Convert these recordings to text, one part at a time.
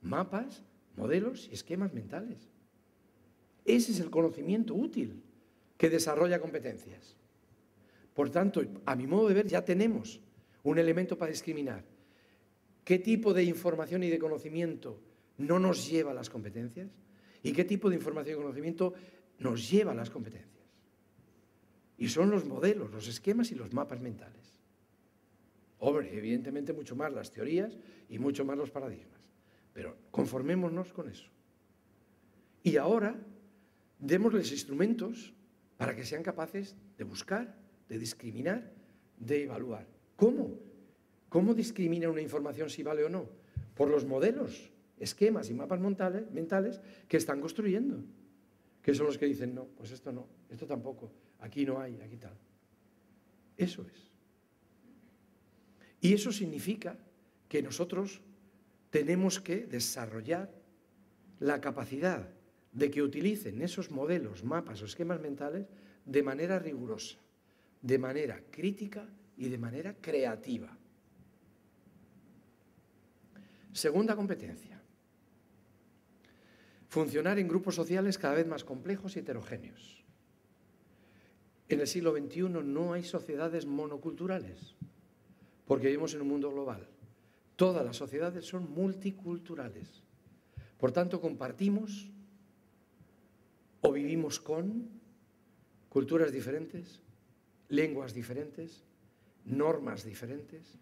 mapas, modelos y esquemas mentales. Ese es el conocimiento útil que desarrolla competencias. Por tanto, a mi modo de ver, ya tenemos un elemento para discriminar. ¿Qué tipo de información y de conocimiento no nos lleva a las competencias? ¿Y qué tipo de información y conocimiento nos lleva a las competencias? Y son los modelos, los esquemas y los mapas mentales. Hombre, evidentemente mucho más las teorías y mucho más los paradigmas. Pero conformémonos con eso. Y ahora, démosles instrumentos para que sean capaces de buscar, de discriminar, de evaluar. ¿Cómo? ¿Cómo discrimina una información si vale o no? Por los modelos, esquemas y mapas mentales que están construyendo. Que son los que dicen, no, pues esto no, esto tampoco, aquí no hay, aquí tal. Eso es. Y eso significa que nosotros tenemos que desarrollar la capacidad de que utilicen esos modelos, mapas o esquemas mentales de manera rigurosa, de manera crítica y de manera creativa. Segunda competencia. Funcionar en grupos sociales cada vez más complejos y heterogéneos. En el siglo XXI no hay sociedades monoculturales, porque vivimos en un mundo global. Todas las sociedades son multiculturales. Por tanto, compartimos o vivimos con culturas diferentes, lenguas diferentes, normas diferentes,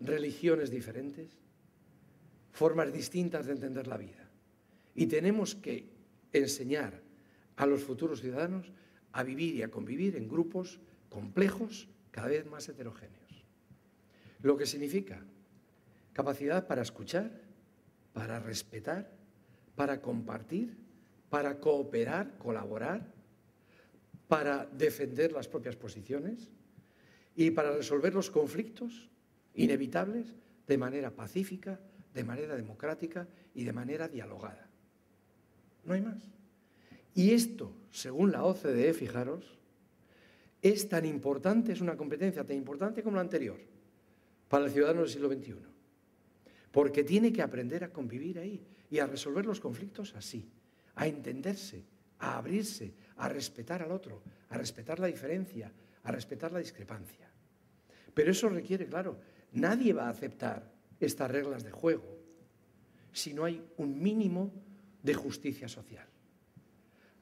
religiones diferentes, formas distintas de entender la vida. Y tenemos que enseñar a los futuros ciudadanos a vivir y a convivir en grupos complejos, cada vez más heterogéneos. Lo que significa capacidad para escuchar, para respetar, para compartir, para cooperar, colaborar, para defender las propias posiciones y para resolver los conflictos inevitables de manera pacífica, de manera democrática y de manera dialogada. No hay más. Y esto, según la OCDE, fijaros, es tan importante, es una competencia tan importante como la anterior para el ciudadano del siglo XXI. Porque tiene que aprender a convivir ahí y a resolver los conflictos así, a entenderse, a abrirse, a respetar al otro, a respetar la diferencia, a respetar la discrepancia. Pero eso requiere, claro, nadie va a aceptar estas reglas de juego si no hay un mínimo de justicia social.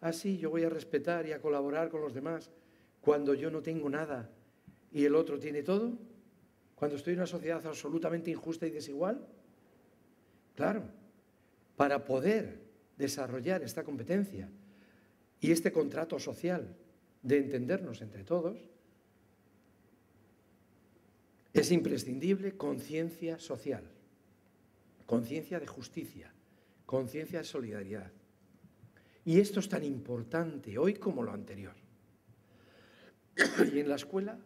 Así yo voy a respetar y a colaborar con los demás cuando yo no tengo nada y el otro tiene todo, cuando estoy en una sociedad absolutamente injusta y desigual. Claro, para poder desarrollar esta competencia y este contrato social de entendernos entre todos, es imprescindible conciencia social, conciencia de justicia, conciencia de solidaridad. Y esto es tan importante hoy como lo anterior. Y en la escuela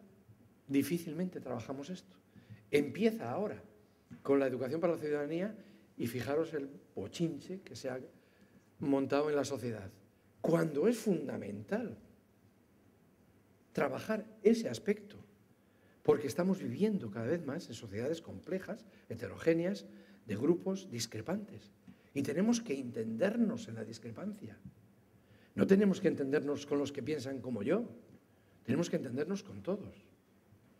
difícilmente trabajamos esto. Empieza ahora con la educación para la ciudadanía y fijaros el bochinche que se ha montado en la sociedad. Cuando es fundamental trabajar ese aspecto, porque estamos viviendo cada vez más en sociedades complejas, heterogéneas, de grupos discrepantes. Y tenemos que entendernos en la discrepancia. No tenemos que entendernos con los que piensan como yo. Tenemos que entendernos con todos.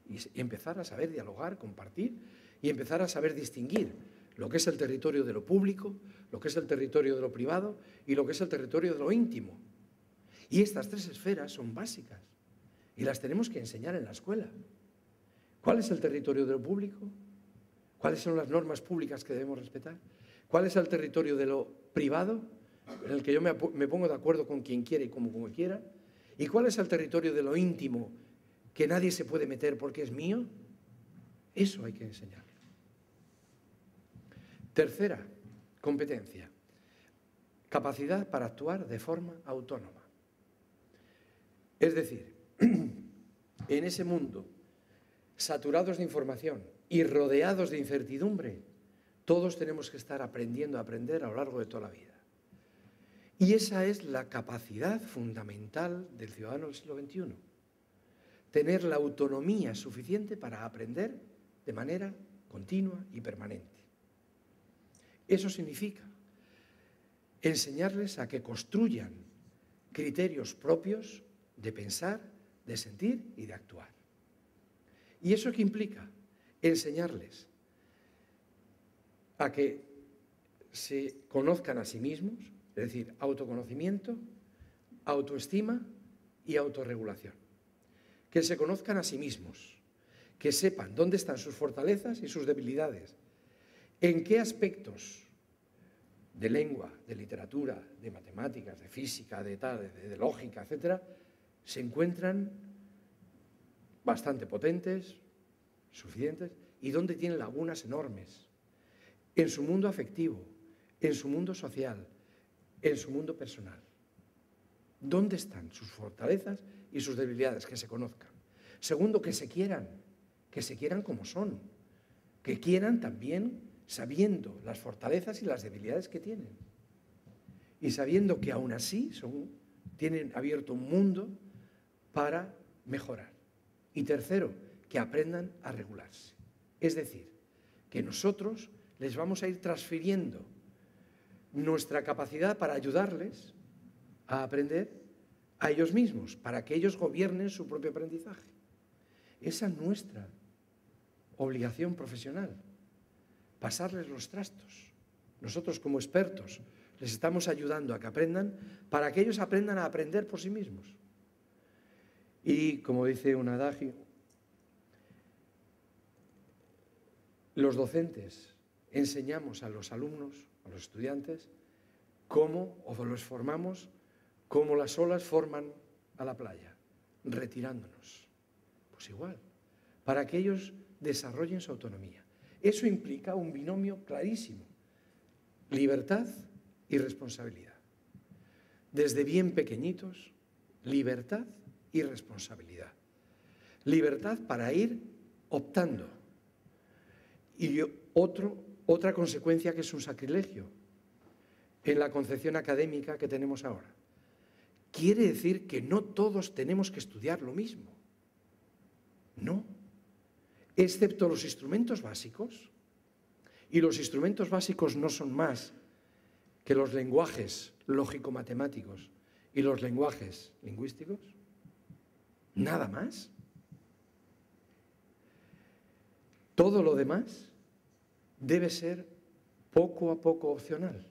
Y empezar a saber dialogar, compartir y empezar a saber distinguir lo que es el territorio de lo público, lo que es el territorio de lo privado y lo que es el territorio de lo íntimo. Y estas tres esferas son básicas y las tenemos que enseñar en la escuela. ¿Cuál es el territorio de lo público? ¿Cuáles son las normas públicas que debemos respetar? ¿Cuál es el territorio de lo privado, en el que yo me pongo de acuerdo con quien quiera y como quiera? ¿Y cuál es el territorio de lo íntimo, que nadie se puede meter porque es mío? Eso hay que enseñar. Tercera competencia, capacidad para actuar de forma autónoma. Es decir, en ese mundo saturados de información y rodeados de incertidumbre, todos tenemos que estar aprendiendo a aprender a lo largo de toda la vida. Y esa es la capacidad fundamental del ciudadano del siglo XXI. Tener la autonomía suficiente para aprender de manera continua y permanente. Eso significa enseñarles a que construyan criterios propios de pensar, de sentir y de actuar. ¿Y eso qué implica? Enseñarles a que se conozcan a sí mismos, es decir, autoconocimiento, autoestima y autorregulación. Que se conozcan a sí mismos, que sepan dónde están sus fortalezas y sus debilidades, en qué aspectos de lengua, de literatura, de matemáticas, de física, de lógica, etcétera, se encuentran bastante potentes, suficientes, y dónde tienen lagunas enormes en su mundo afectivo, en su mundo social, en su mundo personal. ¿Dónde están sus fortalezas y sus debilidades? Que se conozcan. Segundo, que se quieran como son, que quieran también sabiendo las fortalezas y las debilidades que tienen y sabiendo que aún así tienen abierto un mundo para mejorar. Y tercero, que aprendan a regularse. Es decir, que nosotros les vamos a ir transfiriendo nuestra capacidad para ayudarles a aprender a ellos mismos, para que ellos gobiernen su propio aprendizaje. Esa es nuestra obligación profesional, pasarles los trastos. Nosotros como expertos les estamos ayudando a que aprendan para que ellos aprendan a aprender por sí mismos. Y como dice un adagio, los docentes enseñamos a los alumnos, a los estudiantes, o los formamos como las olas forman a la playa, retirándonos. Pues igual, para que ellos desarrollen su autonomía. Eso implica un binomio clarísimo, libertad y responsabilidad. Desde bien pequeñitos, libertad y responsabilidad. Libertad para ir optando. Y otra consecuencia que es un sacrilegio en la concepción académica que tenemos ahora. Quiere decir que no todos tenemos que estudiar lo mismo. No. Excepto los instrumentos básicos. Y los instrumentos básicos no son más que los lenguajes lógico-matemáticos y los lenguajes lingüísticos. Nada más. Todo lo demás debe ser poco a poco opcional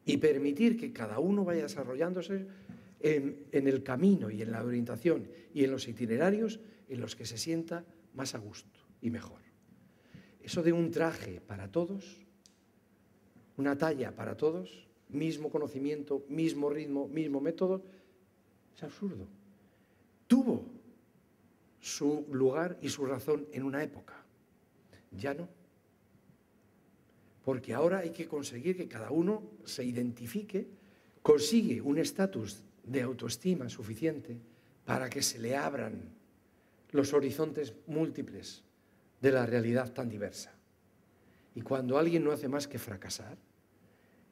y permitir que cada uno vaya desarrollándose en el camino y en la orientación y en los itinerarios en los que se sienta más a gusto y mejor. Eso de un traje para todos, una talla para todos, mismo conocimiento, mismo ritmo, mismo método, es absurdo. Tuvo su lugar y su razón en una época. Ya no. Porque ahora hay que conseguir que cada uno se identifique, consigue un estatus de autoestima suficiente para que se le abran los horizontes múltiples de la realidad tan diversa. Y cuando alguien no hace más que fracasar,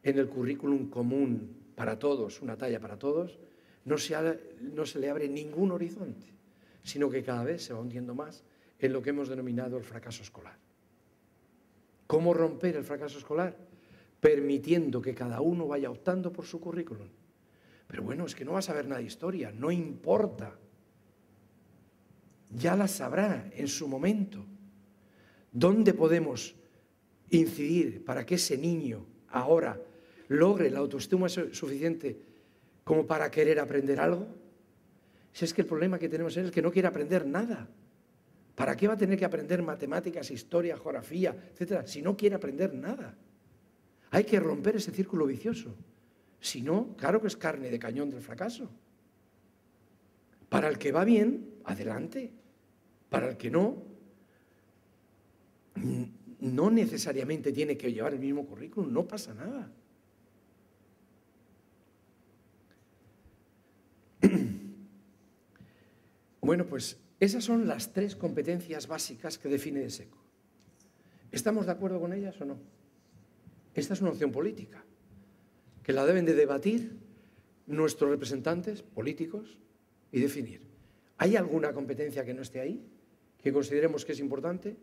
en el currículum común para todos, una talla para todos, no se le abre ningún horizonte, sino que cada vez se va hundiendo más en lo que hemos denominado el fracaso escolar. ¿Cómo romper el fracaso escolar? Permitiendo que cada uno vaya optando por su currículum. Pero bueno, es que no vas a saber nada de historia, no importa. Ya la sabrá en su momento. ¿Dónde podemos incidir para que ese niño ahora logre la autoestima suficiente como para querer aprender algo? Si es que el problema que tenemos es el que no quiere aprender nada. ¿Para qué va a tener que aprender matemáticas, historia, geografía, etcétera, si no quiere aprender nada? Hay que romper ese círculo vicioso. Si no, claro que es carne de cañón del fracaso. Para el que va bien, adelante. Para el que no, no necesariamente tiene que llevar el mismo currículum, no pasa nada. Bueno, pues esas son las 3 competencias básicas que define de SECO. ¿Estamos de acuerdo con ellas o no? Esta es una opción política, que la deben de debatir nuestros representantes políticos y definir. ¿Hay alguna competencia que no esté ahí, que consideremos que es importante?